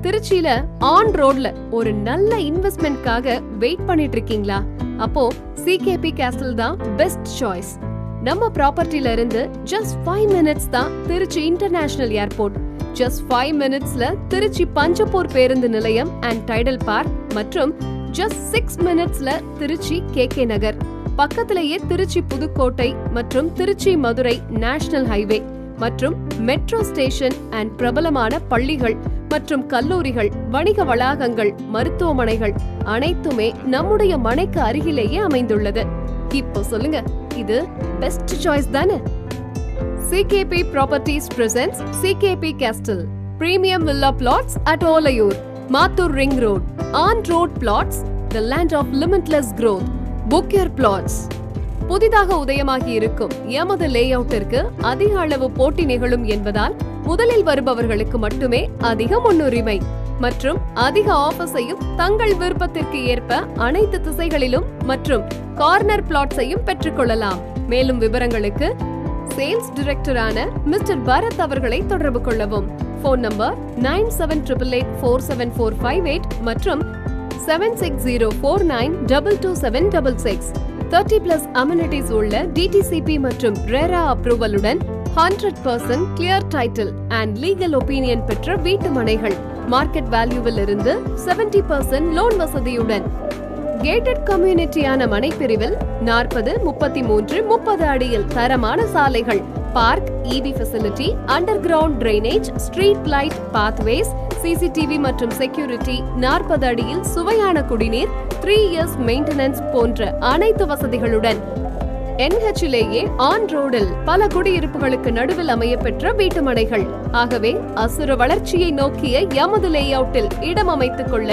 திருச்சியில ஆன் ரோட்ல ஒரு நல்ல இன்வெஸ்ட்மெண்ட்காக வெயிட் பண்ணிட்டு இருக்கீங்களா? அப்போ சிகேபி கேஸ்டில் தான் பெஸ்ட் சாய்ஸ். நம்ம ப்ராப்பர்ட்டில இருந்து ஜஸ்ட் 5 minutes தான் திருச்சி இன்டர்நேஷனல் ஏர்போர்ட். ஜஸ்ட் 5 minutesல திருச்சி பஞ்சப்பூர் பேருந்து நிலையம் அண்ட் டைடல் பார்க் மற்றும் ஜஸ்ட் 6 minutesல திருச்சி கேகே நகர். பக்கத்திலேயே திருச்சி புதுக்கோட்டை மற்றும் திருச்சி மதுரை நேஷனல் ஹைவே மற்றும் மெட்ரோ ஸ்டேஷன் அண்ட் பிரபலமான பள்ளிகள் மற்றும் கல்லூரிகள், வணிக வளாகங்கள், மருத்துவமனைகள் அனைத்துமே நம்முடைய மனைக்கு அருகிலேயே அமைந்துள்ளது. இப்போ சொல்லுங்க, இது பெஸ்ட் சாய்ஸ் தானே? CKP Properties presents CKP Castle Premium Villa Plots at Olayur, Mathur Ring Road. On-road plots, the land of limitless growth. Book your plots. புதிதாக உதயமாகி இருக்கும் எமது லேஅவுட்டிற்கு அதிக அளவு போட்டி நிகழும் என்பதால் முதலில் வருபவர்களுக்கு மட்டுமே அதிக முன்னுரிமை மற்றும் அதிக ஆஃபர்ஸையும் தங்கள் விருப்பத்திற்கு ஏற்ப அனைத்து திசைகளிலும் மற்றும் கார்னர் பிளாட்ஸையும் பெற்றுக்கொள்ளலாம். மேலும் விவரங்களுக்கு சேல்ஸ் டைரக்டரான மிஸ்டர் பரத் அவர்களை தொடர்பு கொள்ளவும். போன் நம்பர் 9788474558 மற்றும் 7604922766. 30+ amenities உள்ள DTCP மற்றும் RERA அப்ரூவலுடன் 100% clear title and legal opinion பெற்ற வீட்டு மனைகள். மார்க்கெட் வேல்யூவில் இருந்து 70% லோன் வசதியுடன். கேட்டட் கம்யூனிட்டியான மனை பிரிவில் 40, 33, 30 அடியில் தரமான சாலைகள், park, EV facility, under ground drainage, street light, pathways, CCTV மற்றும் செக்யூரிட்டி, 40 அடியில் சுவையான குடிநீர், 3 years மெயின்டெனன்ஸ் போன்ற அனைத்து வசதிகளுடன் NH-லேயே ஆன் ரோடில் பல குடியிருப்புகளுக்கு நடுவில் அமைய பெற்ற வீட்டுமனைகள். ஆகவே அசுர வளர்ச்சியை நோக்கிய எமது லேஅவுட்டில் இடம் அமைத்துக் கொள்ள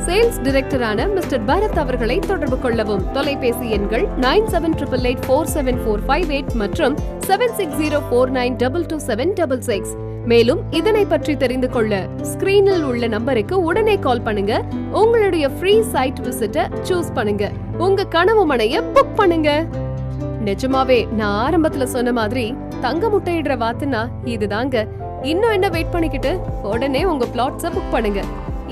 சேல்ஸ் டைரக்டரான மிஸ்டர் பரத் அவர்களை தொடர்பு கொள்ளவும். தொலைபேசி எண்கள் 9788474558 மற்றும் 7604922766. மேலும் இதனை பற்றி தெரிந்து கொள்ள ஸ்கிரீனில் உள்ள நம்பருக்கு உடனே கால் பண்ணுங்க. உங்களுடைய ஃப்ரீ சைட் விசிட்ட சூஸ் பண்ணுங்க. உங்க கனவு மனைய புக் பண்ணுங்க. நிஜமாவே நான் ஆரம்பத்துல சொன்ன மாதிரி தங்க முட்டையிடுற வாத்துனா இதுதாங்க. இன்னும் என்ன வெயிட் பண்ணிக்கிட்டு உடனே உங்க பிளாட்ஸ புக் பண்ணுங்க.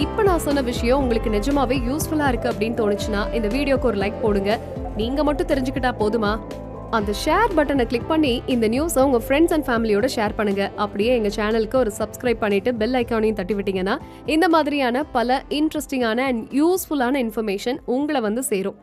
இப்ப நான் சொன்ன விஷயம் உங்களுக்கு நிஜமாவே யூஸ்ஃபுல்லா இருக்கு அப்படின்னு தோணுச்சுன்னா இந்த வீடியோக்கு ஒரு லைக் போடுங்க. நீங்க மட்டும் தெரிஞ்சுக்கிட்டா போதுமா? அந்த ஷேர் பட்டனை கிளிக் பண்ணி இந்த நியூஸை உங்க ஃப்ரெண்ட்ஸ் அண்ட் ஃபேமிலியோட ஷேர் பண்ணுங்க. அப்படியே எங்க சேனலுக்கு ஒரு சப்ஸ்கிரைப் பண்ணிட்டு பெல் ஐக்கானையும் தட்டி விட்டீங்கன்னா இந்த மாதிரியான பல இன்ட்ரெஸ்டிங்கான அண்ட் யூஸ்ஃபுல்லான இன்ஃபர்மேஷன் உங்களை வந்து சேரும்.